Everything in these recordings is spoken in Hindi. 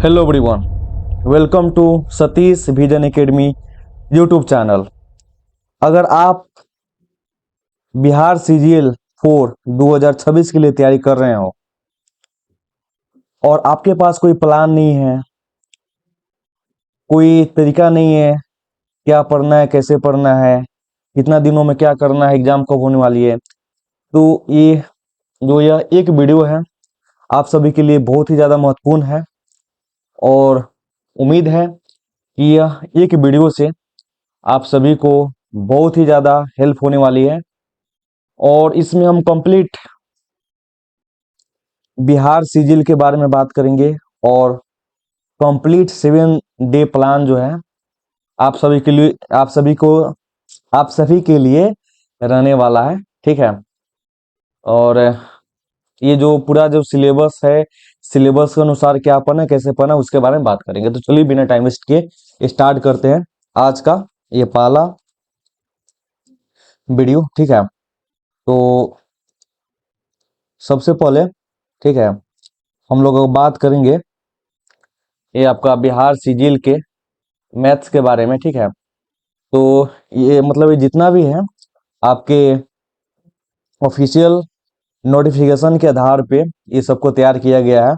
Hello everyone, welcome to Satish vision academy YouTube channel. अगर आप बिहार सीजीएल 4 2026 के लिए तैयारी कर रहे हो और आपके पास कोई प्लान नहीं है, कोई तरीका नहीं है क्या पढ़ना है, कैसे पढ़ना है, कितना दिनों में क्या करना है, एग्जाम कब होने वाली है, तो यह एक वीडियो है आप सभी के लिए बहुत ही ज़्यादा महत्वपूर्ण है। और उम्मीद है कि यह एक वीडियो से आप सभी को बहुत ही ज़्यादा हेल्प होने वाली है। और इसमें हम कंप्लीट बिहार सीजिल के बारे में बात करेंगे और कंप्लीट 7 डे प्लान जो है आप सभी के लिए रहने वाला है। ठीक है। और ये जो पूरा जो सिलेबस है, सिलेबस के अनुसार क्या पढ़ना है, कैसे पढ़ना है, उसके बारे में बात करेंगे। तो चलिए बिना टाइम वेस्ट किए स्टार्ट करते हैं आज का ये पहला वीडियो। ठीक है। तो सबसे पहले, ठीक है, हम लोग बात करेंगे ये आपका बिहार सीजीएल के मैथ्स के बारे में। ठीक है। तो ये मतलब ये जितना भी है आपके ऑफिशियल नोटिफिकेशन के आधार पे ये सबको तैयार किया गया है।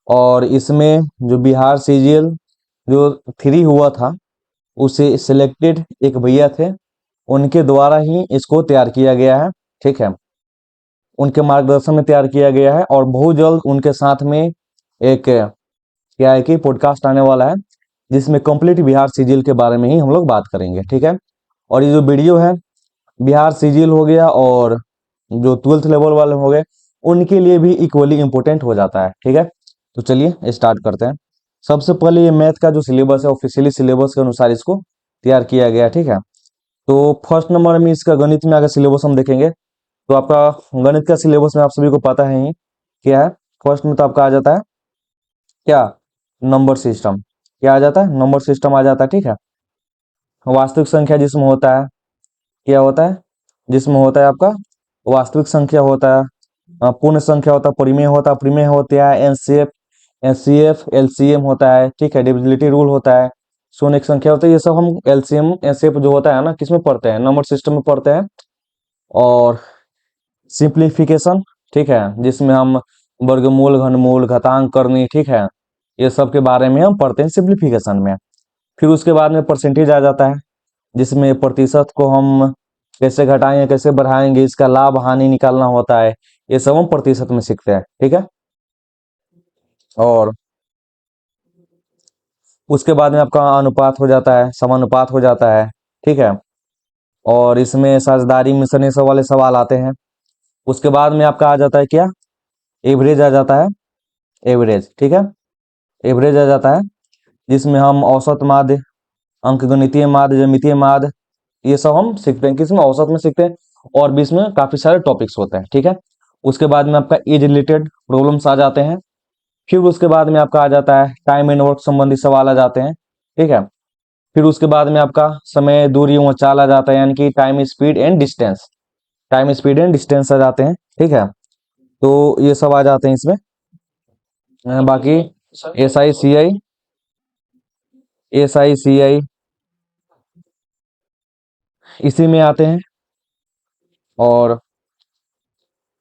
और इसमें जो बिहार सीजीएल जो 3 हुआ था उसे सिलेक्टेड एक भैया थे, उनके द्वारा ही इसको तैयार किया गया है। ठीक है। उनके मार्गदर्शन में तैयार किया गया है और बहुत जल्द उनके साथ में एक क्या है कि पॉडकास्ट आने वाला है जिसमें कंप्लीट बिहार सीजीएल के बारे में ही हम लोग बात करेंगे। ठीक है। और ये जो वीडियो है बिहार सीजीएल हो गया और जो 12th लेवल वाले हो गए उनके लिए भी इक्वली इम्पोर्टेंट हो जाता है। ठीक है। तो चलिए स्टार्ट करते हैं। सबसे पहले ये मैथ का जो सिलेबस है ऑफिशियली सिलेबस के अनुसार इसको तैयार किया गया है। ठीक है। तो फर्स्ट नंबर में इसका गणित में अगर सिलेबस हम देखेंगे तो आपका गणित का सिलेबस में आप सभी को पता है ही क्या है। फर्स्ट में तो आपका आ जाता है क्या, नंबर सिस्टम। क्या आ जाता है, नंबर सिस्टम आ जाता है। ठीक है। वास्तविक संख्या जिसमें होता है, क्या होता है, जिसमें होता है आपका वास्तविक संख्या होता है, पूर्ण संख्या होता है, परिमेय होता है, परिमेय होता है, एनसीएफ एलसीएम होता है। ठीक है। डिविजिबिलिटी रूल होता है, शून्य संख्या होता है। ये सब हम एलसीएम एनसीएफ जो होता है ना किसमें पढ़ते हैं, नंबर सिस्टम में पढ़ते हैं। और सिंप्लीफिकेशन, ठीक है, जिसमें हम वर्गमूल, घनमूल, घातांक करनी, ठीक है, ये सब के बारे में हम पढ़ते हैं सिंप्लीफिकेशन में। फिर उसके बाद में परसेंटेज आ जाता है जिसमें प्रतिशत को हम कैसे घटाएंगे, कैसे बढ़ाएंगे, इसका लाभ हानि निकालना होता है, ये सब हम प्रतिशत में सीखते हैं। ठीक है। और उसके बाद में आपका अनुपात हो जाता है, समानुपात हो जाता है। ठीक है। और इसमें साझेदारी मिश्रण ये सब वाले सवाल आते हैं। उसके बाद में आपका आ जाता है क्या, एवरेज आ जाता है, एवरेज। ठीक है। एवरेज आ जाता है जिसमें हम औसत माध्य, अंकगणितीय माध्य, ज्यामितीय माध्य, ये सब हम सीखते हैं। किसमें, औसत में सीखते हैं। और भी इसमें काफी सारे टॉपिक्स होते हैं। ठीक है। उसके बाद में आपका एज रिलेटेड प्रॉब्लम्स आ जाते हैं। फिर उसके बाद में आपका आ जाता है टाइम एंड वर्क संबंधी सवाल आ जाते हैं। ठीक है। फिर उसके बाद में आपका समय, दूरी व चाल आ जाता है, यानी कि time, speed and distance, time, speed and distance आ जाते हैं। ठीक है। तो ये सब आ जाते हैं इसमें। बाकी एस आई सी आई इसी में आते हैं। और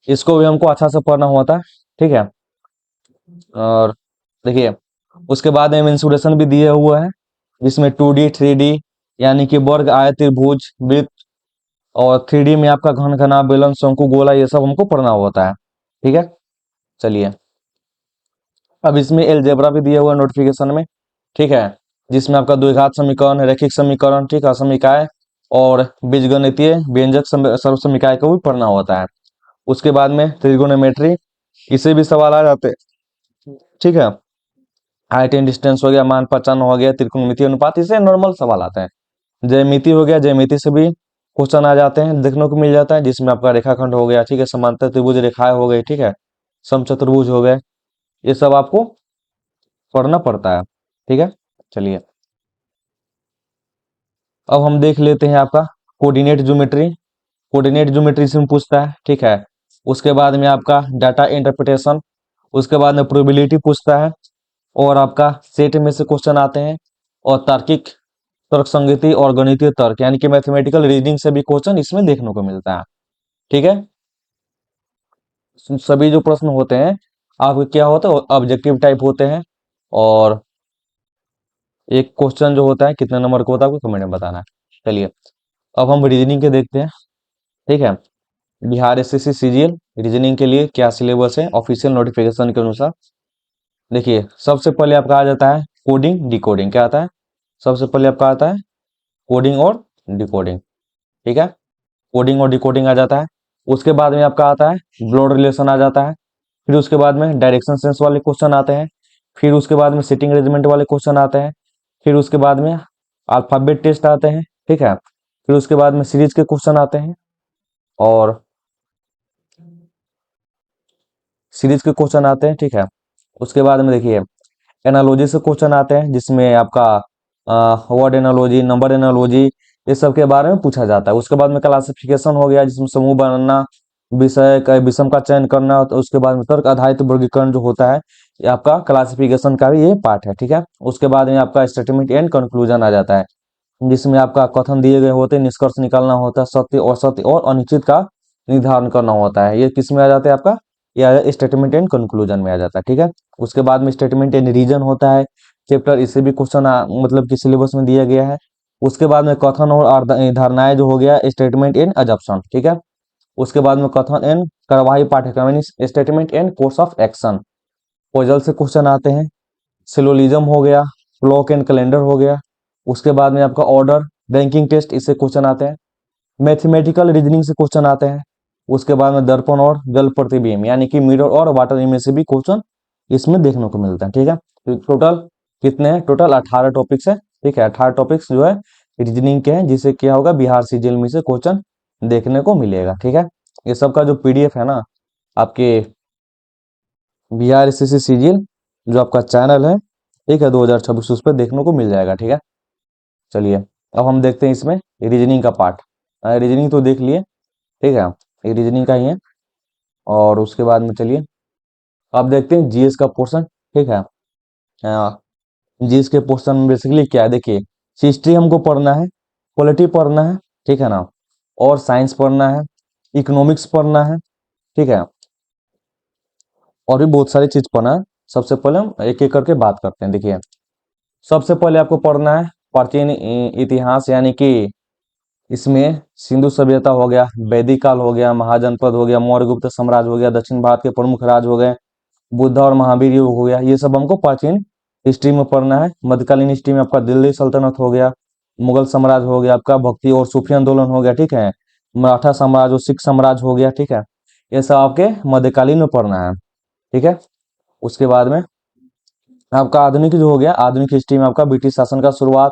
इसको भी हमको अच्छा से पढ़ना होता है। ठीक है। और देखिए उसके बाद में मेंसुरेशन भी दिया हुआ है जिसमें 2D 3D यानी कि वर्ग, आयत, त्रिभुज, वृत्त, और 3D में आपका घन, घना, बेलन, शंकु, गोला, ये सब हमको पढ़ना होता है। ठीक है। चलिए अब इसमें एलजेब्रा भी दिया हुआ है नोटिफिकेशन में। ठीक है। जिसमें आपका द्विघात समीकरण, रैखिक समीकरण, ठीक है, असमीकाय और बीजगणितीय व्यंजक सर्वसमीकाय को भी पढ़ना होता है। उसके बाद में त्रिगोनोमेट्री, इसे भी सवाल आ जाते हैं। ठीक है। हाइट एंड डिस्टेंस हो गया, मान पहचान हो गया, त्रिकोणमितीय अनुपात, इसे नॉर्मल सवाल आते हैं। ज्यामिति हो गया, ज्यामिति से भी क्वेश्चन आ जाते हैं, देखने को मिल जाता है, जिसमें आपका रेखाखंड हो गया, ठीक है, समांतर त्रिभुज रेखाएं हो गई, ठीक है, समचतुर्भुज हो गए, ये सब आपको पढ़ना पड़ता है। ठीक है। चलिए अब हम देख लेते हैं आपका कोऑर्डिनेट ज्योमेट्री। कोऑर्डिनेट ज्योमेट्री से पूछता है। ठीक है। उसके बाद में आपका डाटा इंटरप्रिटेशन, उसके बाद में प्रोबेबिलिटी पूछता है, और आपका सेट में से क्वेश्चन आते हैं, और तार्किक तर्क संगति और गणितीय तर्क यानी कि मैथमेटिकल रीजनिंग से भी क्वेश्चन इसमें देखने को मिलता है। ठीक है, सभी जो प्रश्न होते हैं आपके क्या होता है, ऑब्जेक्टिव टाइप होते हैं, और एक क्वेश्चन जो होता है कितने नंबर का होता है आपको कमेंट में बताना है। चलिए अब हम रीजनिंग के देखते हैं। ठीक है, बिहार एसएससी सीजीएल रीजनिंग के लिए क्या सिलेबस है ऑफिशियल नोटिफिकेशन के अनुसार। देखिए सबसे पहले आपका आ जाता है कोडिंग डिकोडिंग, क्या आता है, सबसे पहले आपका आता है कोडिंग और डिकोडिंग। ठीक है, कोडिंग और डिकोडिंग आ जाता है। उसके बाद में आपका आता है ब्लड रिलेशन आ जाता है। फिर उसके बाद में डायरेक्शन सेंस वाले क्वेश्चन आते हैं। फिर उसके बाद में सिटिंग अरेंजमेंट वाले क्वेश्चन आते हैं। फिर उसके बाद में अल्फाबेट टेस्ट आते हैं। ठीक है, फिर उसके बाद में सीरीज के क्वेश्चन आते हैं, और सीरीज के क्वेश्चन आते हैं। ठीक है, उसके बाद में देखिए एनालॉजी से क्वेश्चन आते हैं, जिसमें आपका वर्ड एनालॉजी, नंबर एनालॉजी, ये सब के बारे में पूछा जाता है। उसके बाद में क्लासिफिकेशन हो गया, जिसमें समूह बनना, विषय का विषम का चयन करना, तो उसके बाद में तर्क आधारित वर्गीकरण जो होता है, ये आपका क्लासिफिकेशन का भी ये पार्ट है। ठीक है, उसके बाद में आपका स्टेटमेंट एंड कंक्लूजन आ जाता है, जिसमें आपका कथन दिए गए होते हैं, निष्कर्ष निकालना होता है, सत्य और अनिश्चित का निर्धारण करना होता है। ये किस में आ जाता है आपका, यह स्टेटमेंट एंड कंक्लूजन में आ जाता है। ठीक है, उसके बाद में स्टेटमेंट एंड रीजन होता है चैप्टर, इससे भी क्वेश्चन मतलब कि सिलेबस में दिया गया है। उसके बाद में कथन और धारणाएं जो हो गया स्टेटमेंट एंड अजम्पशन। ठीक है, उसके बाद में कथन एंड कार्यवाही पाठ्यक्रम यानी statement and course of action, पॉजल से क्वेश्चन आते हैं। सिलोलिज्म हो गया, ब्लॉक एंड कैलेंडर हो गया। उसके बाद में आपका ऑर्डर बैंकिंग टेस्ट, इससे क्वेश्चन आते हैं। मैथमेटिकल रीजनिंग से क्वेश्चन आते हैं। उसके बाद में दर्पण और जल प्रतिबिंब यानी कि मिरर और वाटर इमेज से भी क्वेश्चन इसमें देखने को मिलता है। ठीक है, तो टोटल कितने हैं, टोटल 18 टॉपिक्स है। ठीक है, 18 टॉपिक्स जो है रीजनिंग के हैं, जिससे क्या होगा बिहार सीजीएल में से क्वेश्चन देखने को मिलेगा। ठीक है, ये सब का जो पीडीएफ है ना, आपके बिहार एसएससी सीजीएल जो आपका चैनल है, ठीक है, 2026 उस पर देखने को मिल जाएगा। ठीक है, चलिए अब हम देखते हैं इसमें रीजनिंग का पार्ट। रीजनिंग तो देख लिए, ठीक है, ये रीजनिंग का ही है। और उसके बाद में चलिए अब देखते हैं जीएस का पोर्शन। ठीक है, जीएस के पोर्शन में बेसिकली क्या है, देखिए हिस्ट्री हमको पढ़ना है, पॉलिटी पढ़ना है, ठीक है ना, और साइंस पढ़ना है, इकोनॉमिक्स पढ़ना है। ठीक है, और भी बहुत सारी चीज पढ़ना है। सबसे पहले हम एक एक करके बात करते हैं। देखिए सबसे पहले आपको पढ़ना है प्राचीन इतिहास, यानी कि इसमें सिंधु सभ्यता हो गया, वैदिक काल हो गया, महाजनपद हो गया, मौर्य गुप्त साम्राज्य हो गया, दक्षिण भारत के प्रमुख राज्य हो गए, बुद्ध और महावीर युग हो गया, ये सब हमको प्राचीन हिस्ट्री में पढ़ना है। मध्यकालीन हिस्ट्री में आपका दिल्ली सल्तनत हो गया, मुगल साम्राज्य हो गया, आपका भक्ति और सूफी आंदोलन हो गया। ठीक है, मराठा साम्राज्य और सिख साम्राज्य हो गया। ठीक है, ये सब आपके मध्यकालीन में पढ़ना है। ठीक है, उसके बाद में आपका आधुनिक जो हो गया, आधुनिक हिस्ट्री में आपका ब्रिटिश शासन का शुरुआत,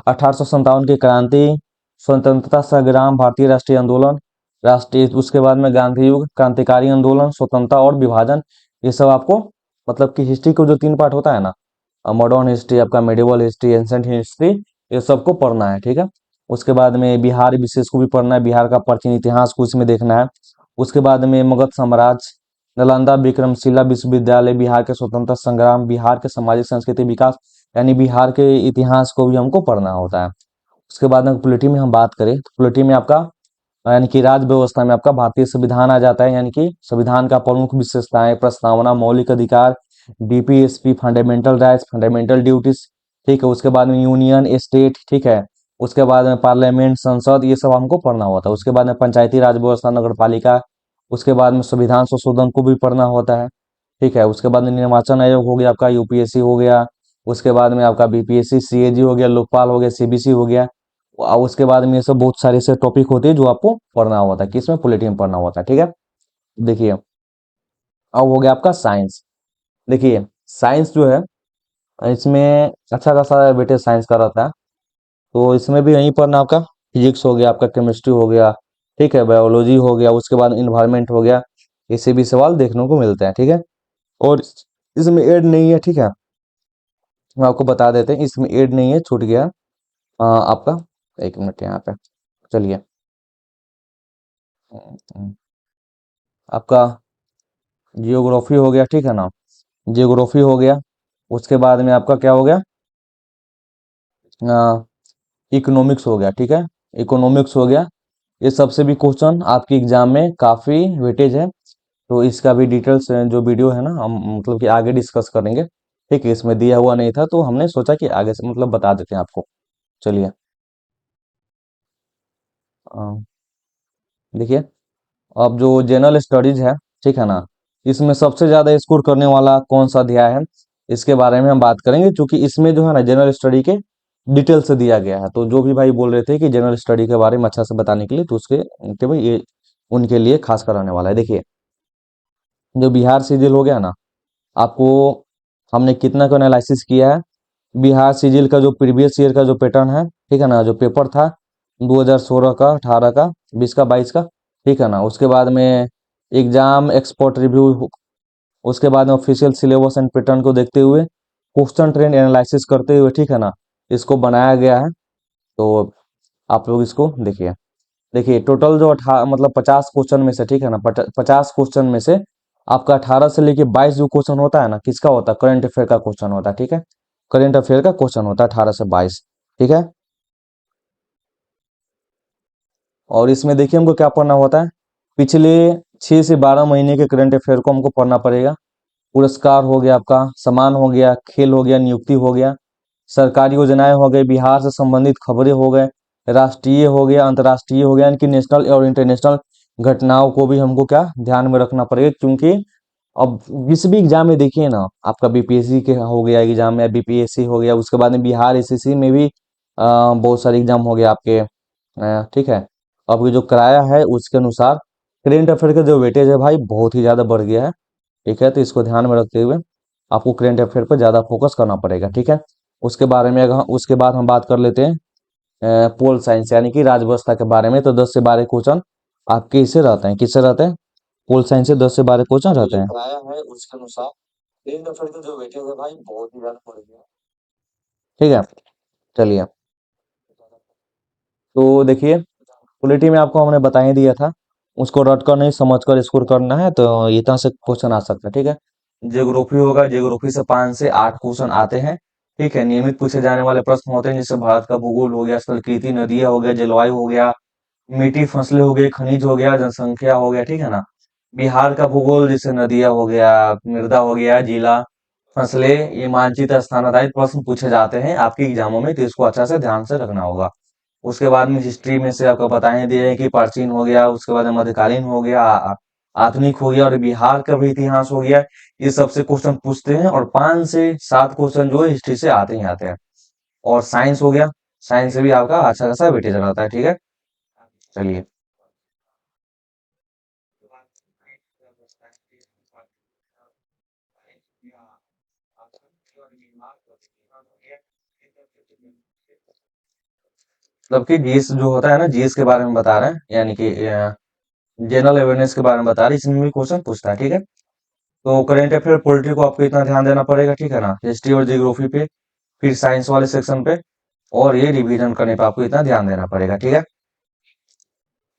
1857 की क्रांति, स्वतंत्रता संग्राम, भारतीय राष्ट्रीय आंदोलन, राष्ट्रीय, उसके बाद में गांधी युग, क्रांतिकारी आंदोलन, स्वतंत्रता और विभाजन, ये सब आपको मतलब कि हिस्ट्री को जो 3 पार्ट होता है ना, मॉडर्न हिस्ट्री, आपका मेडिवल हिस्ट्री, एंशंट हिस्ट्री, ये सबको पढ़ना है। ठीक है, उसके बाद में बिहार विशेष को भी पढ़ना है, बिहार का प्राचीन इतिहास को इसमें देखना है। उसके बाद में मगध साम्राज्य, नालंदा विक्रमशिला विश्वविद्यालय, बिहार के स्वतंत्रता संग्राम, बिहार के सामाजिक संस्कृति विकास, यानी बिहार के इतिहास को भी हमको पढ़ना होता है। उसके बाद में पॉलिटी में हम बात करें तो पॉलिटी में आपका यानी कि राज्य व्यवस्था में आपका भारतीय संविधान आ जाता है, यानी कि संविधान का प्रमुख विशेषताएं, प्रस्तावना, मौलिक अधिकार, DPSP, fundamental rights, fundamental duties. ठीक है, उसके बाद में यूनियन स्टेट। ठीक है, उसके बाद में पार्लियामेंट, संसद, ये सब हमको पढ़ना होता है। उसके बाद में पंचायती राज व्यवस्था, नगर पालिका, उसके बाद में संविधान संशोधन को भी पढ़ना होता है। ठीक है, उसके बाद में निर्वाचन आयोग हो गया, आपका यूपीएससी हो गया, उसके बाद में आपका बीपीएससी, सीएजी हो गया, लोकपाल हो गया, सीबीसी हो गया। और उसके बाद में ये सब बहुत सारे से टॉपिक होते हैं जो आपको पढ़ना होता है, किसमें, पॉलिटी में पढ़ना होता है। ठीक है, देखिए अब हो गया आपका साइंस। देखिए साइंस जो है इसमें अच्छा खासा वेटेज साइंस का रहता है, तो इसमें भी यहीं पर ना आपका फिजिक्स हो गया, आपका केमिस्ट्री हो गया, ठीक है, बायोलॉजी हो गया, उसके बाद इन्वायरमेंट हो गया, इससे भी सवाल देखने को मिलते हैं। ठीक है, और इसमें एड नहीं है। ठीक है, हम आपको बता देते हैं इसमें एड नहीं है, छूट गया आपका, 1 मिनट यहाँ पे, चलिए आपका जियोग्राफी हो गया। ठीक है ना, जियोग्राफी हो गया, उसके बाद में आपका क्या हो गया, इकोनॉमिक्स हो गया, ठीक है, इकोनॉमिक्स हो गया। ये सबसे भी क्वेश्चन आपके एग्जाम में काफी वेटेज है, तो इसका भी डिटेल्स जो वीडियो है ना हम मतलब कि आगे डिस्कस करेंगे। ठीक है, इसमें दिया हुआ नहीं था तो हमने सोचा कि आगे से मतलब बता देते हैं आपको। चलिए, अ, देखिए, अब जो जनरल स्टडीज है, ठीक है ना, इसमें सबसे ज्यादा स्कोर करने वाला कौन सा अध्याय है, इसके बारे में हम बात करेंगे, क्योंकि इसमें जो है ना जनरल स्टडी के डिटेल से दिया गया है। तो जो भी भाई बोल रहे थे कि जनरल स्टडी के बारे में अच्छा से बताने के लिए, तो उसके के भाई ये उनके लिए खास कराने वाला है। देखिए, जो बिहार सिविल हो गया ना, आपको हमने कितना का एनालिसिस किया है। बिहार सिविल का जो प्रीवियस ईयर का जो पैटर्न है, ठीक है ना, जो पेपर था 2016 का, 18 का, 20 का, 22 का, ठीक है ना, उसके बाद में एग्जाम एक्सपर्ट रिव्यू, उसके बाद में ऑफिशियल सिलेबस एंड पैटर्न को देखते हुए क्वेश्चन ट्रेंड एनालिसिस करते हुए, ठीक है ना, इसको बनाया गया है। तो आप लोग इसको देखिए। देखिए, टोटल जो मतलब 50 क्वेश्चन में से, ठीक है ना, 50 क्वेश्चन में से आपका 18 से लेके 22 जो क्वेश्चन होता है ना, किसका होता है, करंट अफेयर का क्वेश्चन होता है, ठीक है, करंट अफेयर का क्वेश्चन होता है 18 से 22, ठीक है। और इसमें देखिए हमको क्या पढ़ना होता है, पिछले 6 से 12 महीने के करंट अफेयर को हमको पढ़ना पड़ेगा। पुरस्कार हो गया आपका, सम्मान हो गया, खेल हो गया, नियुक्ति हो गया, सरकारी योजनाएं हो गए, बिहार से संबंधित खबरें हो गए, राष्ट्रीय हो गया, अंतर्राष्ट्रीय हो गया, इनकी नेशनल और इंटरनेशनल घटनाओं को भी हमको क्या ध्यान में रखना पड़ेगा। क्योंकि अब जिस भी एग्जाम में देखिए ना, आपका बीपीएससी के हो गया एग्जाम में, बीपीएससी हो गया, उसके बाद में बिहार एसएससी में भी बहुत सारे एग्जाम हो गए आपके, ठीक है। अब ये जो कराया है उसके अनुसार करेंट अफेयर का जो वेटेज है भाई बहुत ही ज्यादा बढ़ गया है, ठीक है। तो इसको ध्यान में रखते हुए आपको करेंट अफेयर पर ज्यादा फोकस करना पड़ेगा, ठीक है। उसके बारे में अगर उसके बाद हम बात कर लेते हैं पोल साइंस यानी कि राज व्यवस्था के बारे में। तो 10 से 12 क्वेश्चन आपके इससे रहते हैं, किससे रहते हैं, पोल साइंस से 10 से 12 क्वेश्चन रहते हैं। आया है उसके अनुसार करेंट अफेयर का जो वेटेज है भाई बहुत ही ज्यादा बढ़ गया है, ठीक है। चलिए, तो देखिए, पॉलिटी में आपको हमने बता ही दिया था, उसको रट कर नहीं समझ कर स्कोर करना है, तो इतना से क्वेश्चन आ सकता है, ठीक है। ज्योग्राफी होगा, ज्योग्राफी से 5 से 8 क्वेश्चन आते हैं, ठीक है। नियमित पूछे जाने वाले प्रश्न होते हैं, जैसे भारत का भूगोल हो गया, संस्कृति, नदियां हो गया, जलवायु हो गया, मीठी फसलें हो गई, खनिज हो गया, जनसंख्या हो गया, ठीक है ना। बिहार का भूगोल जैसे नदियां हो गया, मृदा हो गया, जिला, फसलें, ये मानचित्र स्थान आधारित प्रश्न पूछे जाते हैं आपके एग्जामों में, तो इसको अच्छा से ध्यान से रखना होगा। उसके बाद में हिस्ट्री में से आपको बता ही दिया है कि प्राचीन हो गया, उसके बाद में मध्यकालीन हो गया, आधुनिक हो गया, और बिहार का भी इतिहास हो गया। ये सबसे क्वेश्चन पूछते हैं, और 5 से 7 क्वेश्चन जो है हिस्ट्री से आते ही आते हैं। और साइंस हो गया, साइंस से भी आपका अच्छा खासा वेटेज रहता है, ठीक है। चलिए, मतलब कि जीएस जो होता है ना, जीएस के बारे में बता रहे हैं, यानी कि जनरल अवेयरनेस के बारे में बता रहे हैं, इसमें भी क्वेश्चन पूछता है, ठीक है। तो करेंट अफेयर पॉलिटी को आपको इतना ध्यान देना पड़ेगा, ठीक है ना, हिस्ट्री और जियोग्राफी पे, फिर साइंस वाले सेक्शन पे, और ये रिवीजन करने पे आपको इतना ध्यान देना पड़ेगा, ठीक है।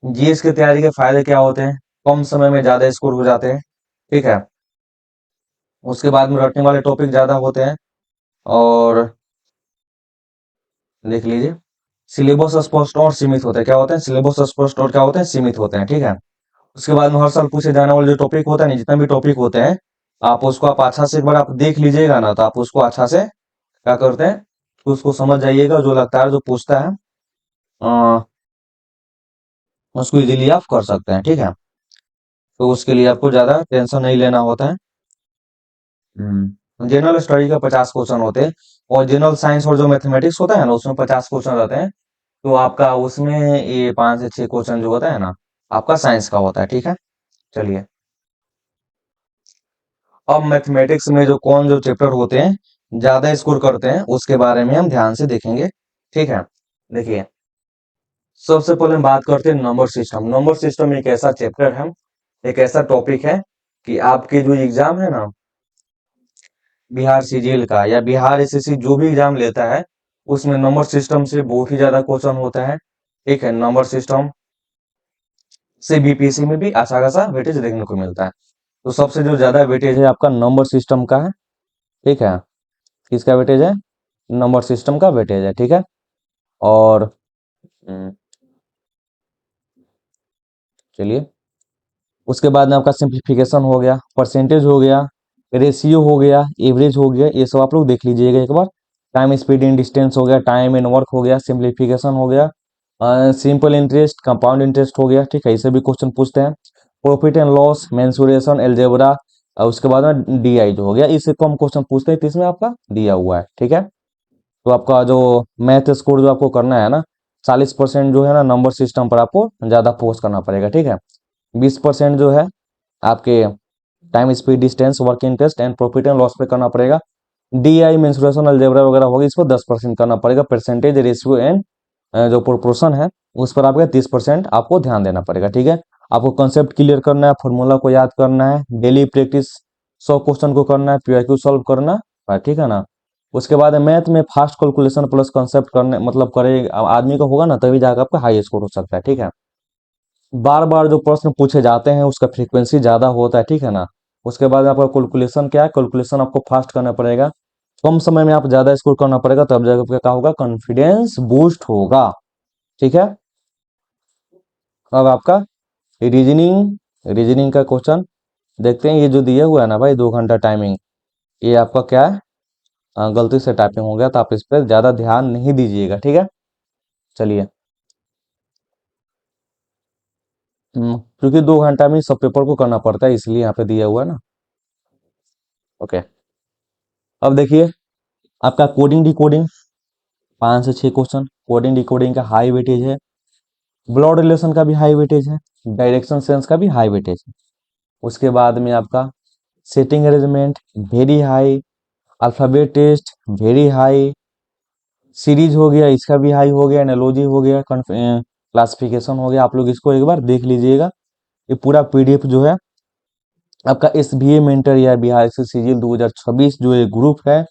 जीएस की तैयारी के फायदे क्या होते हैं, कम समय में ज्यादा स्कोर हो जाते हैं, ठीक है। उसके बाद में रटने वाले टॉपिक ज्यादा होते हैं, और देख लीजिए, सिलेबस स्पष्ट और सीमित होते हैं, क्या होते हैं, सिलेबस स्पष्ट और क्या होते हैं, सीमित होते हैं, ठीक है। उसके बाद में हर साल पूछे जाने वाले जो टॉपिक होता है ना, जितना भी टॉपिक होते हैं, आप उसको आप अच्छा से एक बार आप देख लीजिएगा ना, तो आप उसको अच्छा से क्या करते हैं, तो उसको समझ जाइएगा, जो लगता है जो पूछता है अ, उसको इजीली आप कर सकते हैं, ठीक है। तो उसके लिए आपको ज्यादा टेंशन नहीं लेना होता है। जनरल स्टडी का 50 क्वेश्चन होते हैं, और जनरल साइंस और जो मैथमेटिक्स होता है ना, उसमें 50 क्वेश्चन रहते हैं। तो आपका उसमें ये 5 से 6 क्वेश्चन जो होता है ना, आपका साइंस का होता है, ठीक है। चलिए, अब मैथमेटिक्स में जो कौन जो चैप्टर होते हैं ज्यादा स्कोर करते हैं, उसके बारे में हम ध्यान से देखेंगे, ठीक है। देखिए, सबसे पहले हम बात करते हैं नंबर सिस्टम। नंबर सिस्टम एक ऐसा चैप्टर है, एक ऐसा टॉपिक है कि आपके जो एग्जाम है ना, बिहार सीजीएल का या बिहार एसएससी जो भी एग्जाम लेता है, उसमें नंबर सिस्टम से बहुत ही ज्यादा क्वेश्चन होता है, ठीक है। नंबर सिस्टम से बीपीएससी में भी अच्छा खासा वेटेज देखने को मिलता है। तो सबसे जो ज्यादा वेटेज है आपका नंबर सिस्टम का है, ठीक है। किसका वेटेज है? नंबर सिस्टम का वेटेज है, ठीक है। और चलिए, उसके बाद में आपका सिंप्लीफिकेशन हो गया, परसेंटेज हो गया, रेशियो हो गया, एवरेज हो गया, ये सब आप लोग देख लीजिएगा एक बार। टाइम स्पीड इन डिस्टेंस हो गया, टाइम इन वर्क हो गया, सिंप्लीफिकेशन हो गया, सिंपल इंटरेस्ट, कंपाउंड इंटरेस्ट हो गया, ठीक है, इसे भी क्वेश्चन पूछते हैं। Profit and loss, mensuration, algebra, उसके बाद में डीआई जो हो गया, इसे को हम क्वेश्चन पूछते हैं, तो इसमें आपका दिया हुआ है, ठीक है। तो आपका जो मैथ स्कोर जो आपको करना है ना, 40% जो है ना नंबर सिस्टम पर आपको ज्यादा फोकस करना पड़ेगा, ठीक है। 20% जो है आपके time speed distance work interest and profit and loss पे करना पड़ेगा। डीआई मेंसुरेशन अलजेब्रा वगैरह होगी, इसको 10% करना पड़ेगा। परसेंटेज रेशियो एंड जो प्रोपोर्शन है उस पर आपका 30% आपको ध्यान देना पड़ेगा, ठीक है। आपको कंसेप्ट क्लियर करना है, फॉर्मूला को याद करना है, डेली प्रैक्टिस 100 क्वेश्चन को करना है, पीआईक्यू सॉल्व करना है, ठीक है ना। उसके बाद मैथ में फास्ट कैलकुलेशन प्लस कंसेप्ट करने मतलब करे आदमी को होगा ना, तभी जाकर आपका हाई स्कोर हो सकता है, ठीक है। बार बार जो प्रश्न पूछे जाते हैं उसका फ्रीक्वेंसी ज्यादा होता है, ठीक है ना। उसके बाद आपका कैलकुलेशन क्या है, कैलकुलेशन आपको फास्ट करना पड़ेगा, कम समय में आप ज्यादा स्कोर करना पड़ेगा, तब जाकर आपका क्या होगा, कॉन्फिडेंस बूस्ट होगा, ठीक है। अब आपका रीजनिंग, रीजनिंग का क्वेश्चन देखते हैं। ये जो दिया हुआ है ना भाई, 2 घंटा टाइमिंग, ये आपका क्या है, गलती से टाइपिंग हो गया, तो आप इस पर ज्यादा ध्यान नहीं दीजिएगा, ठीक है। चलिए, क्योंकि 2 घंटा में सब पेपर को करना पड़ता है, इसलिए यहाँ पे दिया हुआ है ना। ओके, अब देखिए आपका कोडिंग डिकोडिंग, 5 से 6 क्वेश्चन। कोडिंग डिकोडिंग का हाई वेटेज है, ब्लड रिलेशन का भी हाई वेटेज है, डायरेक्शन सेंस का भी हाई वेटेज है। उसके बाद में आपका setting arrangement very high, alphabet test very high, series हो गया इसका भी हाई हो गया, एनालॉजी हो गया, क्लासिफिकेशन हो गया। आप लोग इसको एक बार देख लीजिएगा, ये पूरा पीडीएफ जो है आपका एस बी ए मेंटर या बिहार से सीजीएल 2026 जो ये ग्रुप है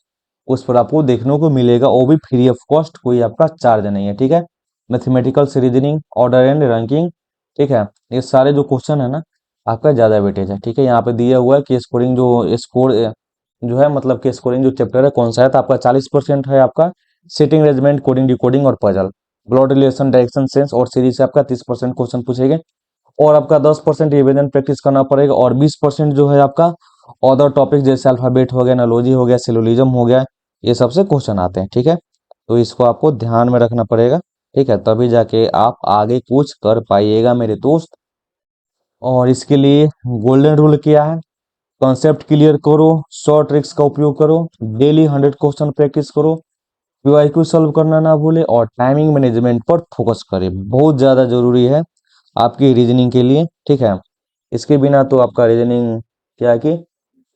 उस पर आपको देखने को मिलेगा, वो भी फ्री ऑफ कॉस्ट, कोई आपका चार्ज नहीं है, ठीक है। Mathematical reasoning, order and ranking, ठीक है, ये सारे जो क्वेश्चन है ना आपका ज्यादा वेटेज है, ठीक है। यहाँ पे दिया हुआ है कि स्कोरिंग जो स्कोर जो है मतलब कि स्कोरिंग जो चैप्टर है कौन सा है, तो आपका 40% है आपका सिटिंग अरेंजमेंट, कोडिंग डिकोडिंग और puzzle. Blood relation, direction sense और सीरीज से आपका 30% क्वेश्चन पूछेंगे, और आपका 10% रिवीजन प्रैक्टिस करना पड़ेगा, और 20% जो है आपका अदर टॉपिक जैसे अल्फाबेट हो गया, एनालॉजी हो गया, सिलोजिज्म हो गया, ये सबसे क्वेश्चन आते हैं, ठीक है। तो इसको आपको ध्यान में रखना पड़ेगा, ठीक है, तभी जाके आप आगे कुछ कर पाइएगा मेरे दोस्त। और इसके लिए गोल्डन रूल क्या है, कॉन्सेप्ट क्लियर करो, शॉर्ट ट्रिक्स का उपयोग करो, डेली 100 क्वेश्चन प्रैक्टिस करो, पीवाईक्यू सॉल्व करना ना भूले, और टाइमिंग मैनेजमेंट पर फोकस करें, बहुत ज्यादा जरूरी है आपकी रीजनिंग के लिए, ठीक है। इसके बिना तो आपका रीजनिंग क्या है कि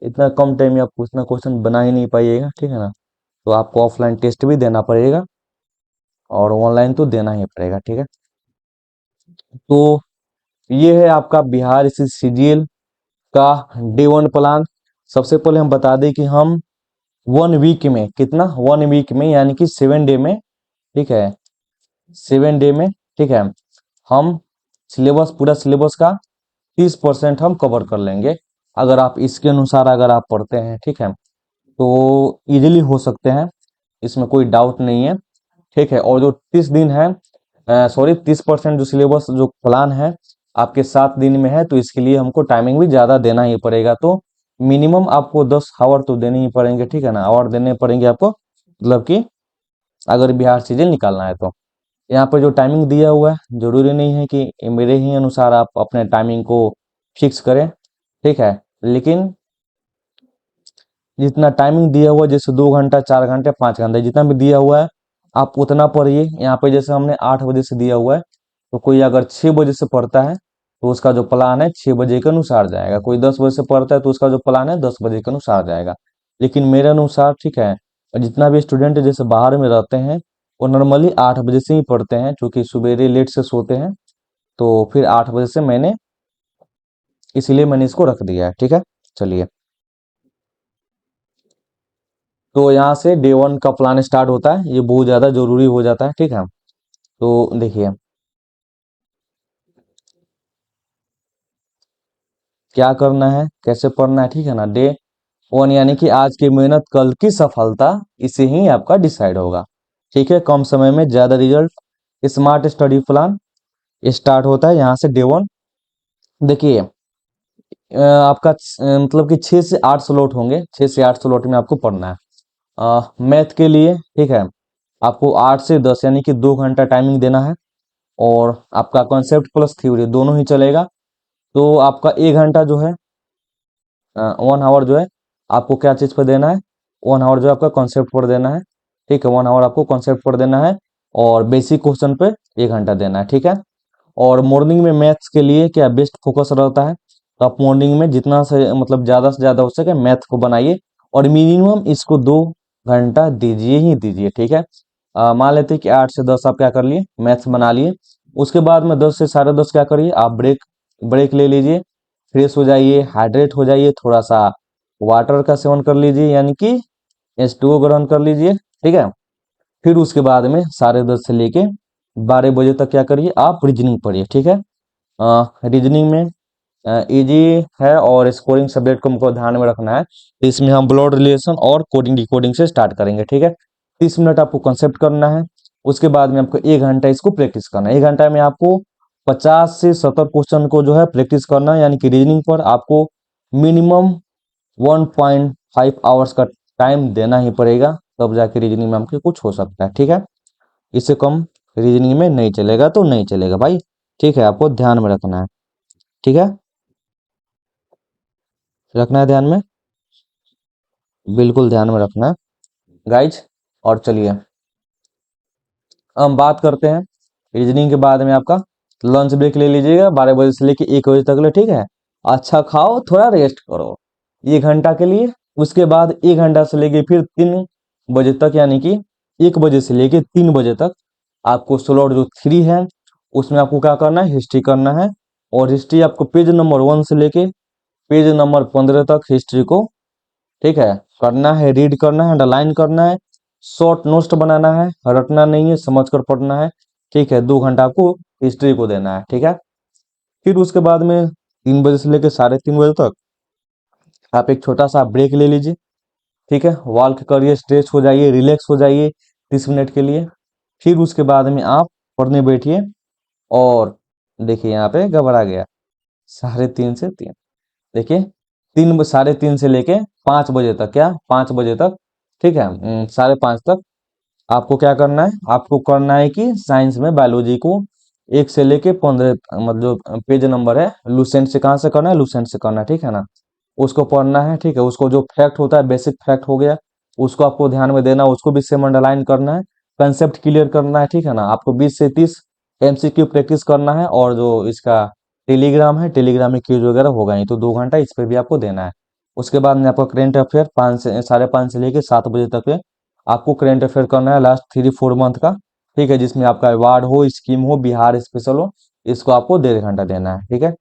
इतना कम टाइम में आप उतना क्वेश्चन बना ही नहीं पाइएगा, ठीक है ना। तो आपको ऑफलाइन टेस्ट भी देना पड़ेगा और ऑनलाइन तो देना ही पड़ेगा, ठीक है। तो ये है आपका बिहार सीजीएल का डे 1 प्लान। सबसे पहले हम बता दें कि हम 1 वीक में कितना, 1 वीक में यानी कि 7 डे में, ठीक है, 7 डे में, ठीक है, हम सिलेबस पूरा सिलेबस का 30% हम कवर कर लेंगे। अगर आप इसके अनुसार अगर आप पढ़ते हैं, ठीक है, तो इजीली हो सकते हैं, इसमें कोई डाउट नहीं है, ठीक है। और जो 30 दिन है, सॉरी 30% जो सिलेबस जो प्लान है आपके 7 दिन में है, तो इसके लिए हमको टाइमिंग भी ज्यादा देना ही पड़ेगा। तो मिनिमम आपको 10 आवर तो देने ही पड़ेंगे, ठीक है ना, आवर देने पड़ेंगे आपको, मतलब कि अगर बिहार सीजन निकालना है तो। यहाँ पर जो टाइमिंग दिया हुआ है जरूरी नहीं है कि मेरे ही अनुसार आप अपने टाइमिंग को फिक्स करें, ठीक है, लेकिन जितना टाइमिंग दिया हुआ है जैसे 2 घंटा, 4 घंटे, 5 घंटे जितना भी दिया हुआ है आप उतना पढ़िए। यहाँ पे जैसे हमने 8 बजे से दिया हुआ है, तो कोई अगर 6 बजे से पढ़ता है तो उसका जो प्लान है 6 बजे के अनुसार जाएगा, कोई 10 बजे से पढ़ता है तो उसका जो प्लान है 10 बजे के अनुसार जाएगा। लेकिन मेरे अनुसार, ठीक है, जितना भी स्टूडेंट जैसे बाहर में रहते हैं वो नॉर्मली 8 बजे से ही पढ़ते हैं, क्योंकि सवेरे लेट से सोते हैं, तो फिर 8 बजे से मैंने इसीलिए मैंने इसको रख दिया है, ठीक है। चलिए, तो यहाँ से डे 1 का प्लान स्टार्ट होता है, ये बहुत ज्यादा जरूरी हो जाता है, ठीक है। तो देखिए क्या करना है, कैसे पढ़ना है, ठीक है ना। डे वन यानी कि आज की मेहनत कल की सफलता, इसे ही आपका डिसाइड होगा। ठीक है, कम समय में ज्यादा result, smart study plan start होता है यहाँ से डे वन। देखिए आपका मतलब कि 6 से 8 स्लॉट होंगे, 6 से 8 स्लॉट में आपको पढ़ना है। मैथ के लिए ठीक है, आपको 8 से 10 यानी कि 2 घंटा टाइमिंग देना है। और आपका कॉन्सेप्ट प्लस थ्योरी दोनों ही चलेगा। तो आपका 1 घंटा जो है, 1 आवर जो है आपको क्या चीज पर देना है, 1 आवर जो है आपका कॉन्सेप्ट पर देना है। ठीक है, 1 आवर आपको कॉन्सेप्ट पर देना है और बेसिक क्वेश्चन पे 1 घंटा देना है। ठीक है, और मॉर्निंग में मैथ्स के लिए क्या बेस्ट फोकस रहता है, तो आप मॉर्निंग में जितना से मतलब ज्यादा से ज्यादा हो सके मैथ को बनाइए और मिनिमम इसको 2 घंटा दीजिए ही दीजिए। ठीक है, मान लेते हैं कि 8 से 10 आप क्या कर लिए, मैथ्स बना लिए। उसके बाद में 10 से 10:30 क्या करिए, आप ब्रेक ब्रेक ले लीजिए, फ्रेश हो जाइए, हाइड्रेट हो जाइए, थोड़ा सा वाटर का सेवन कर लीजिए यानी कि H2O ग्रहण कर लीजिए। ठीक है, फिर उसके बाद में 10:30 से लेके 12 बजे तक क्या करिए, आप रीजनिंग पढ़िए। ठीक है, रीजनिंग में इजी है और स्कोरिंग सब्जेक्ट को हमको ध्यान में रखना है, तो इसमें हम ब्लड रिलेशन और कोडिंग डिकोडिंग से स्टार्ट करेंगे। ठीक है, 30 मिनट आपको कंसेप्ट करना है। उसके बाद में आपको 1 घंटा इसको प्रैक्टिस करना है। 1 घंटा में आपको 50 से 70 क्वेश्चन को जो है प्रैक्टिस करना है, यानी कि रीजनिंग पर आपको मिनिमम 1.5 आवर्स का टाइम देना ही पड़ेगा, तब जाके रीजनिंग में आपके कुछ हो सकता है। ठीक है, इससे कम रीजनिंग में नहीं चलेगा तो नहीं चलेगा भाई। ठीक है, आपको ध्यान में रखना है। ठीक है, रखना है ध्यान में, बिल्कुल ध्यान में रखना है गाइज। और चलिए हम बात करते हैं रीजनिंग के बाद में आपका लंच ब्रेक ले लीजिएगा 12 बजे से लेके 1 बजे तक ले। ठीक है, अच्छा खाओ, थोड़ा रेस्ट करो 1 घंटा के लिए। उसके बाद 1 घंटा से लेके फिर 3 बजे तक यानी कि 1 बजे से लेके 3 बजे तक आपको स्लॉट जो 3 है उसमें आपको क्या करना है, हिस्ट्री करना है। और हिस्ट्री आपको पेज नंबर 1 से लेके पेज नंबर 15 तक हिस्ट्री को ठीक है करना है, रीड करना है, अंडरलाइन करना है, शॉर्ट नोट्स बनाना है, रटना नहीं है, समझ कर पढ़ना है। ठीक है, 2 घंटा आपको हिस्ट्री को देना है। ठीक है, फिर उसके बाद में 3 बजे से लेकर 3:30 बजे तक आप एक छोटा सा ब्रेक ले लीजिए। ठीक है, वॉक करिए, स्ट्रेच हो जाइए, रिलैक्स हो जाइए 30 मिनट के लिए। फिर उसके बाद में आप पढ़ने बैठिए। और देखिए यहाँ पे घबरा गया, 3:30 से 3, देखिए 3:30 से लेके 5 बजे तक, क्या 5 बजे तक। ठीक है, 5:30 तक आपको क्या करना है, आपको करना है कि साइंस में बायोलॉजी को 1 से लेके 15 मतलब जो पेज नंबर है लूसेंट से, कहाँ से करना है, लूसेंट से करना है। ठीक है ना, उसको पढ़ना है। ठीक है, उसको जो फैक्ट होता है बेसिक फैक्ट हो गया, उसको आपको ध्यान में देना, उसको भी सेम अंडरलाइन करना है, कंसेप्ट क्लियर करना है। ठीक है ना, आपको 20 से 30 MCQ प्रैक्टिस करना है। और जो इसका टेलीग्राम है, टेलीग्राम में क्यूज वगैरह होगा ही, तो 2 घंटा इस पे भी आपको देना है। उसके बाद में आपका करेंट अफेयर 5 से 5:30 से लेके 7 बजे तक है, आपको करेंट अफेयर करना है लास्ट 3-4 मंथ का। ठीक है, जिसमें आपका अवार्ड हो, स्कीम हो, बिहार स्पेशल हो, इसको आपको 1.5 घंटा देना है। ठीक है,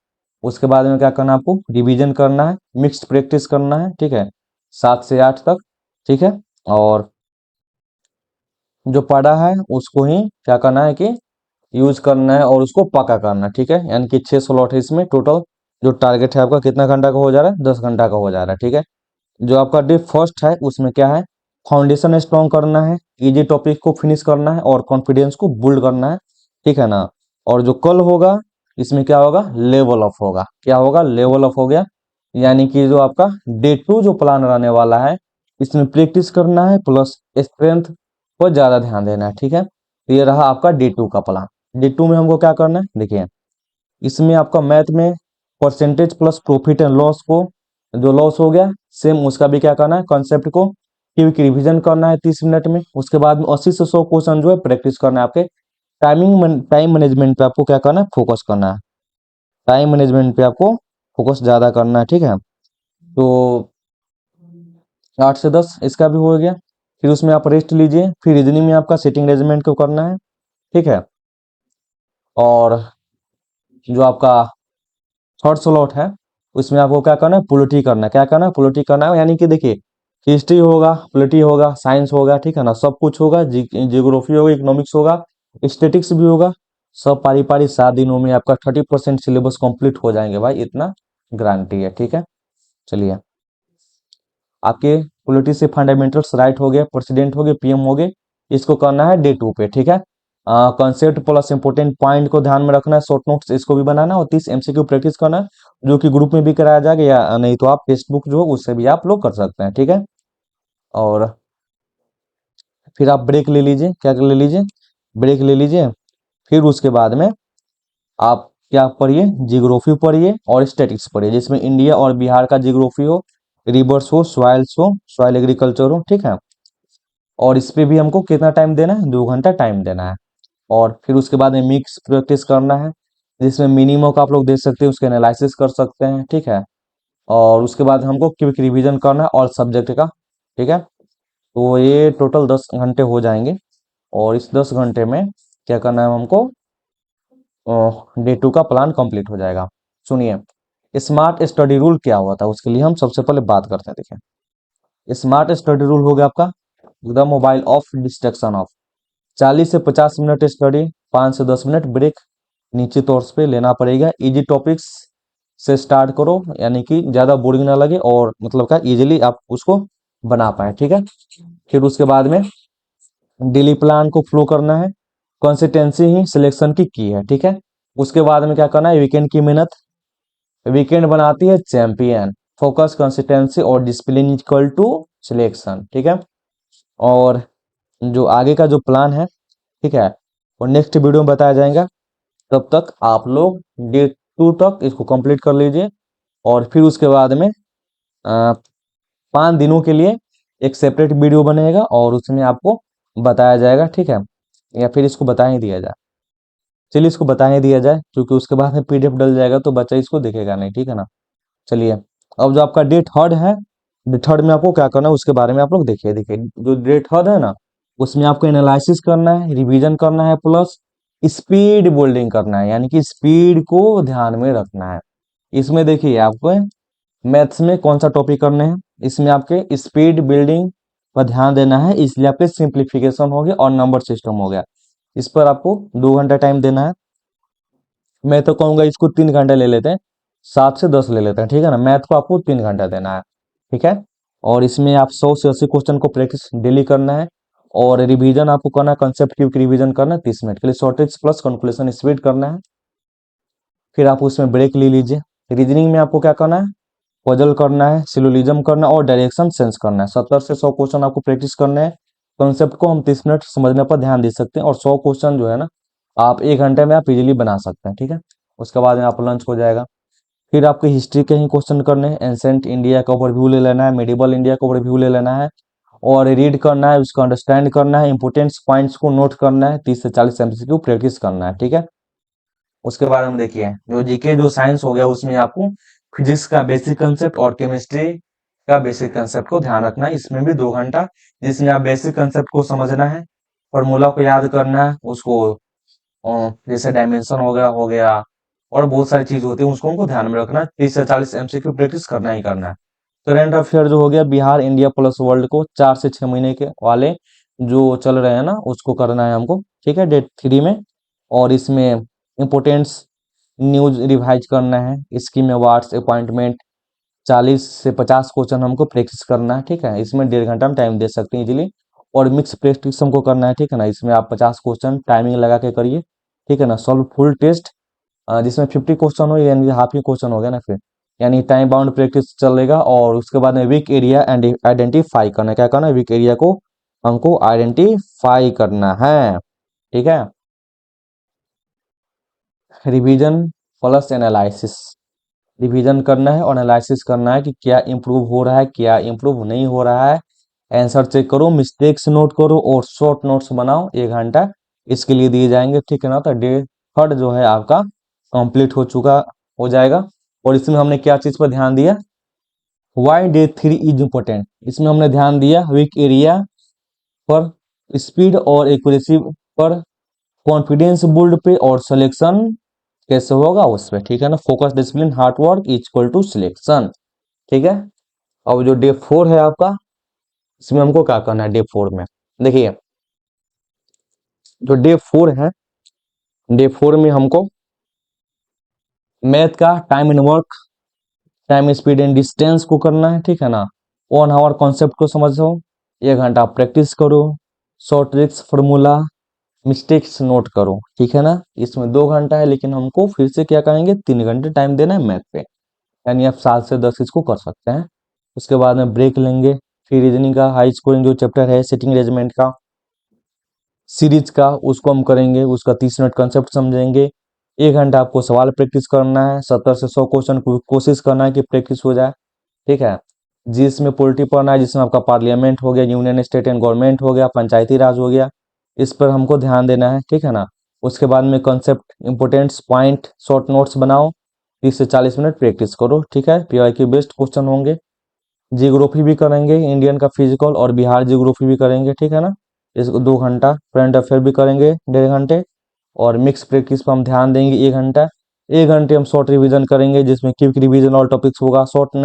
उसके बाद में क्या करना है, आपको रिवीजन करना है, मिक्स्ड प्रैक्टिस करना है। ठीक है, 7 से 8 तक। ठीक है, और जो पढ़ा है उसको ही क्या करना है कि यूज करना है और उसको पक्का करना है। ठीक है, यानी कि 6 स्लॉट है इसमें टोटल। जो टारगेट है आपका कितना घंटा का हो जा रहा है, 10 घंटा का हो जा रहा है। ठीक है, जो आपका डे फर्स्ट है उसमें क्या है, फाउंडेशन स्ट्रॉन्ग करना है, इजी टॉपिक को फिनिश करना है और कॉन्फिडेंस को बिल्ड करना है। ठीक है ना, और जो कल होगा इसमें क्या होगा, लेवल अप होगा। क्या होगा, लेवल अप हो गया, यानी कि जो आपका डे 2 जो प्लान रहने वाला है इसमें प्रैक्टिस करना है प्लस स्ट्रेंथ पर ज्यादा ध्यान देना है। ठीक है, तो ये रहा आपका डे 2 का प्लान। डे 2 में हमको क्या करना है, देखिए इसमें आपका मैथ में percentage plus profit and loss को, जो लॉस हो गया सेम उसका भी क्या करना है, कॉन्सेप्ट को क्विक रिवीजन करना है 30 मिनट में। उसके बाद में 80 से 100 क्वेश्चन जो है प्रैक्टिस करना है आपके। टाइम मैनेजमेंट पे आपको क्या करना है, फोकस करना है। टाइम मैनेजमेंट पे आपको फोकस ज्यादा करना है। ठीक है, तो 8 से 10 इसका भी हो गया। फिर उसमें आप रेस्ट लीजिए, फिर रीजनिंग में आपका सेटिंग अरेंजमेंट को करना है। ठीक है, और जो आपका थर्ड स्लॉट है उसमें आपको क्या करना है, पॉलिटी करना है। क्या करना है, पॉलिटी करना है, यानी कि देखिए हिस्ट्री होगा, पॉलिटी होगा, साइंस होगा। ठीक है ना, सब कुछ होगा, जियोग्राफी होगा, इकोनॉमिक्स होगा, स्टेटिक्स भी होगा। सब पारी पारी 7 दिनों में आपका 30% सिलेबस कंप्लीट हो जाएंगे भाई, इतना गारंटी है। ठीक है, चलिए आपके पॉलिटी से फंडामेंटल्स राइट हो गए, प्रेसिडेंट हो गए, पीएम हो गए, इसको करना है डे 2 पे, ठीक है। कॉन्सेप्ट प्लस इंपोर्टेंट पॉइंट को ध्यान में रखना है, शॉर्ट नोट्स इसको भी बनाना है और 30 एमसीक्यू प्रैक्टिस करना है, जो कि ग्रुप में भी कराया जाएगा या नहीं तो आप टेक्स्ट बुक जो है उससे भी आप लोग कर सकते हैं, ठीक है। और फिर आप ब्रेक ले लीजिए, क्या ले लीजिए, ब्रेक ले लीजिए। फिर उसके बाद में आप क्या पढ़िए, जियोग्राफी पढ़िए और स्टैटिक्स पढ़िए, जिसमें इंडिया और बिहार का जियोग्राफी हो, रिवर्स हो, सॉइल एग्रीकल्चर हो, ठीक है। और इस पे भी हमको कितना टाइम देना है, 2 घंटा टाइम देना है। और फिर उसके बाद में मिक्स प्रैक्टिस करना है, जिसमें मिनिमम का आप लोग दे सकते हैं, उसके एनालिसिस कर सकते हैं, ठीक है। और उसके बाद हमको क्विक रिवीजन करना है ऑल सब्जेक्ट का, ठीक है। तो ये टोटल 10 घंटे हो जाएंगे और इस 10 घंटे में क्या करना है हमको, डे 2 का प्लान कंप्लीट हो जाएगा। सुनिए, स्मार्ट स्टडी रूल क्या हुआ था, उसके लिए हम सबसे पहले बात करते हैं। देखिए, स्मार्ट स्टडी रूल हो गया आपका, the mobile of, destruction of. 40 से 50 मिनट स्टडी, 5 से 10 मिनट ब्रेक निश्चित तौर पे लेना पड़ेगा। इजी टॉपिक्स से स्टार्ट करो, यानी कि ज्यादा बोरिंग ना लगे और मतलब क्या इजीली आप उसको बना पाए, ठीक है। फिर उसके बाद में डेली प्लान को फ्लो करना है, कंसिस्टेंसी ही सिलेक्शन की है, ठीक है। उसके बाद में क्या करना है, वीकेंड की मेहनत, वीकेंड बनाती है चैंपियन, फोकस, कंसिस्टेंसी और डिसिप्लिन इक्वल टू सिलेक्शन, ठीक है। और जो आगे का जो प्लान है, ठीक है, वो नेक्स्ट वीडियो में बताया जाएगा। तब तक आप लोग डे 2 तक इसको कंप्लीट कर लीजिए और फिर उसके बाद में 5 दिनों के लिए एक सेपरेट वीडियो बनेगा और उसमें आपको बताया जाएगा, ठीक है। या फिर इसको बता ही दिया जाए, चलिए इसको बता ही दिया जाए, क्योंकि उसके बाद में पीडीएफ डल जाएगा तो बच्चा इसको देखेगा नहीं, ठीक है ना। चलिए, अब जो आपका डे 3 है, डे 3 में आपको क्या करना है उसके बारे में आप लोग देखिए। देखिए, जो डे 3 है ना, उसमें आपको एनालिसिस करना है, रिवीजन करना है, प्लस स्पीड बिल्डिंग करना है, यानी कि स्पीड को ध्यान में रखना है। इसमें देखिए आपको मैथ्स में कौन सा टॉपिक करने हैं, इसमें आपके स्पीड बिल्डिंग पर ध्यान देना है, इसलिए आपके सिंप्लीफिकेशन हो गया और नंबर सिस्टम हो गया। इस पर आपको 2 घंटा टाइम देना है। मैं तो कहूंगा इसको 3 घंटे ले लेते हैं, 7 से 10 ले लेते हैं, ठीक है ना। मैथ को आपको 3 घंटा देना है, ठीक है। और इसमें आप 100 से 80 क्वेश्चन को प्रैक्टिस डेली करना है और रिवीजन आपको करना है, कंसेप्ट क्यूब की रिवीजन करना है 30 मिनट के लिए, शॉर्टेज प्लस कंक्लूजन स्पीड करना है। फिर आप उसमें ब्रेक ले लीजिए। रीजनिंग में आपको क्या करना है, पजल करना है, सिलोजिज्म करना है और डायरेक्शन सेंस करना है। 70 से 100 क्वेश्चन आपको प्रैक्टिस करना है। कॉन्सेप्ट को हम 30 मिनट समझने पर ध्यान दे सकते हैं और 100 क्वेश्चन जो है ना, आप 1 घंटे में आप इजीली बना सकते हैं, ठीक है। उसके बाद में आप लंच हो जाएगा। फिर आपको हिस्ट्री के ही क्वेश्चन करने हैं, एंसेंट इंडिया का ओवरव्यू ले लेना है, मेडिवल इंडिया का ओवरव्यू ले लेना है और रीड करना है, उसको अंडरस्टैंड करना है, इंपोर्टेंट पॉइंट्स को नोट करना है, 30 से 40 एमसीक्यू प्रैक्टिस करना है, ठीक है। उसके बाद हम देखिए, जो जीके जो साइंस हो गया, उसमें आपको फिजिक्स का बेसिक कंसेप्ट और केमिस्ट्री का बेसिक कंसेप्ट को ध्यान रखना है, इसमें भी 2 घंटा, जिसमें आप बेसिक कंसेप्ट को समझना है, फॉर्मूला को याद करना है, उसको जैसे डायमेंशन हो गया और बहुत सारी चीज होती है, उसको हमको ध्यान में रखना है। 30 से 40 एमसीक्यू प्रैक्टिस करना ही करना है। करंट अफेयर जो हो गया, बिहार इंडिया प्लस वर्ल्ड को 4 से 6 महीने के वाले जो चल रहे हैं ना, उसको करना है हमको, ठीक है, डे 3 में। और इसमें इम्पोर्टेंट्स न्यूज रिवाइज करना है, स्कीम अवार्ड्स अपॉइंटमेंट, 40 से 50 क्वेश्चन हमको प्रैक्टिस करना है, ठीक है। इसमें 1.5 घंटा हम टाइम दे सकते हैं इजीली। और मिक्स प्रैक्टिस हमको करना है, ठीक है ना। इसमें आप 50 क्वेश्चन टाइमिंग लगा के करिए, ठीक है ना। सॉल्व फुल टेस्ट, जिसमें 50 क्वेश्चन हो, यानी हाफ ही क्वेश्चन हो गया ना, फिर यानी टाइम बाउंड प्रैक्टिस चलेगा। और उसके बाद में वीक एरिया एंड आइडेंटिफाई करना है, क्या करना है, वीक एरिया को हमको आइडेंटिफाई करना है, ठीक है। रिवीजन प्लस एनालिसिस, रिवीजन करना है और एनालिसिस करना है कि क्या इंप्रूव हो रहा है, क्या इंप्रूव नहीं हो रहा है। आंसर चेक करो, मिस्टेक्स नोट करो और शॉर्ट नोट्स बनाओ, 1 घंटा इसके लिए दिए जाएंगे, ठीक है ना। तो डे 3 जो है आपका कंप्लीट हो जाएगा। और इसमें हमने क्या चीज पर ध्यान दिया, वाई डे 3 इज इम्पोर्टेंट, इसमें हमने ध्यान दिया वीक एरिया पर, स्पीड और एक्यूरेसी पर, कॉन्फिडेंस बुल्ड पे और सिलेक्शन कैसे होगा उस पे, ठीक है ना। Focus, discipline, hard work equal to selection, ठीक है। अब जो डे 4 है आपका, इसमें हमको क्या करना है डे 4 में, देखिए, जो डे 4 है, डे 4 में हमको मैथ का time and work, time speed and distance को करना है, ठीक है ना। 1 आवर कॉन्सेप्ट को समझो, 1 घंटा प्रैक्टिस करो, short tricks formula mistakes note करो, ठीक है ना। इसमें 2 घंटा है, लेकिन हमको फिर से क्या कहेंगे, 3 घंटे टाइम देना है मैथ पे, यानी आप 7 से 10 इसको कर सकते हैं। उसके बाद में ब्रेक लेंगे, फिर रीजनिंग का हाई स्कोरिंग जो चैप्टर है सिटिंग अरेंजमेंट का सीरीज का, उसको हम करेंगे, उसका 30 मिनट कंसेप्ट समझेंगे। 1 घंटा आपको सवाल प्रैक्टिस करना है, 70 से 100 क्वेश्चन कोशिश करना है कि प्रैक्टिस हो जाए, ठीक है। जिसमें पॉलिटी पढ़ना है, जिसमें आपका पार्लियामेंट हो गया, यूनियन स्टेट एंड गवर्नमेंट हो गया, पंचायती राज हो गया, इस पर हमको ध्यान देना है, ठीक है ना। उसके बाद में कंसेप्ट इंपोर्टेंट्स पॉइंट शॉर्ट नोट्स बनाओ, 30 से 40 मिनट प्रैक्टिस करो, ठीक है। पीवाईक्यू बेस्ड क्वेश्चन होंगे। जियोग्राफी भी करेंगे, इंडियन का फिजिकल और बिहार जियोग्राफी भी करेंगे, ठीक है ना। इसको 2 घंटा, करंट अफेयर भी करेंगे 1.5 घंटे, और मिक्स प्रैक्टिस पर हम ध्यान देंगे 1 घंटा। 1 घंटे हम शॉर्ट रिवीजन करेंगे, जिसमें क्विक रिवीजन ऑल टॉपिक्स होगा, शॉर्ट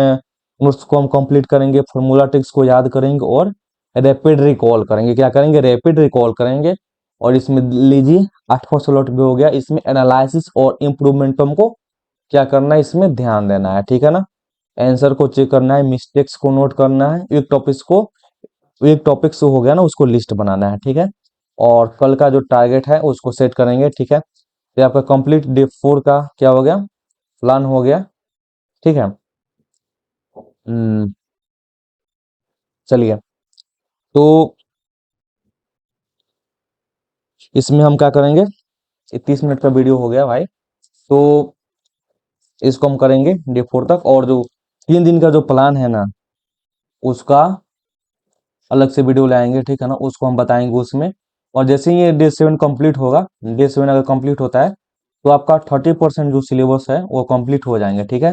नोट्स को हम कंप्लीट करेंगे, फॉर्मूला ट्रिक्स को याद करेंगे, और रैपिड रिकॉल करेंगे। क्या करेंगे, रैपिड रिकॉल करेंगे। और इसमें लीजिए 8वां स्लॉट भी हो गया, इसमें एनालिसिस और इम्प्रूवमेंट पे हमको क्या करना है, इसमें ध्यान देना है, ठीक है ना। आंसर को चेक करना है, मिस्टेक्स को नोट करना है, एक टॉपिक से हो गया ना, उसको लिस्ट बनाना है, ठीक है। और कल का जो टारगेट है उसको सेट करेंगे, ठीक है। तो आपका कंप्लीट डे 4 का क्या हो गया, प्लान हो गया, ठीक है। चलिए, तो इसमें हम क्या करेंगे, ये 30 मिनट का वीडियो हो गया भाई, तो इसको हम करेंगे डे 4 तक, और जो 3 दिन का जो प्लान है ना, उसका अलग से वीडियो लाएंगे, ठीक है ना, उसको हम बताएंगे उसमें। और जैसे ही ये डे 7 कंप्लीट होगा, डे 7 अगर कंप्लीट होता है, तो आपका 30% जो सिलेबस है वो कंप्लीट हो जाएंगे, ठीक है।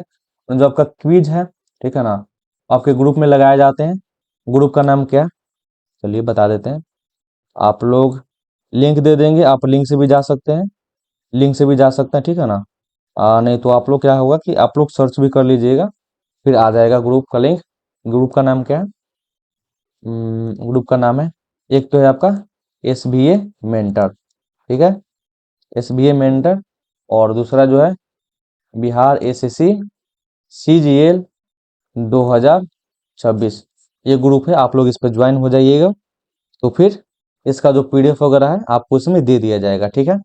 और जो आपका क्विज है, ठीक है ना, आपके ग्रुप में लगाए जाते हैं। ग्रुप का नाम क्या है, चलिए बता देते हैं। आप लोग लिंक दे देंगे, आप लिंक से भी जा सकते हैं, लिंक से भी जा सकते हैं, ठीक है ना। नहीं तो आप लोग क्या होगा कि आप लोग सर्च भी कर लीजिएगा, फिर आ जाएगा ग्रुप का लिंक। ग्रुप का नाम क्या है, ग्रुप का नाम है, एक तो है आपका SBA मेंटर, ठीक है, SBA मेंटर। और दूसरा जो है बिहार SSC CGL 2026, ये ग्रुप है, आप लोग इस पर ज्वाइन हो जाइएगा। तो फिर इसका जो PDF वगैरह है आपको इसमें दे दिया जाएगा, ठीक है।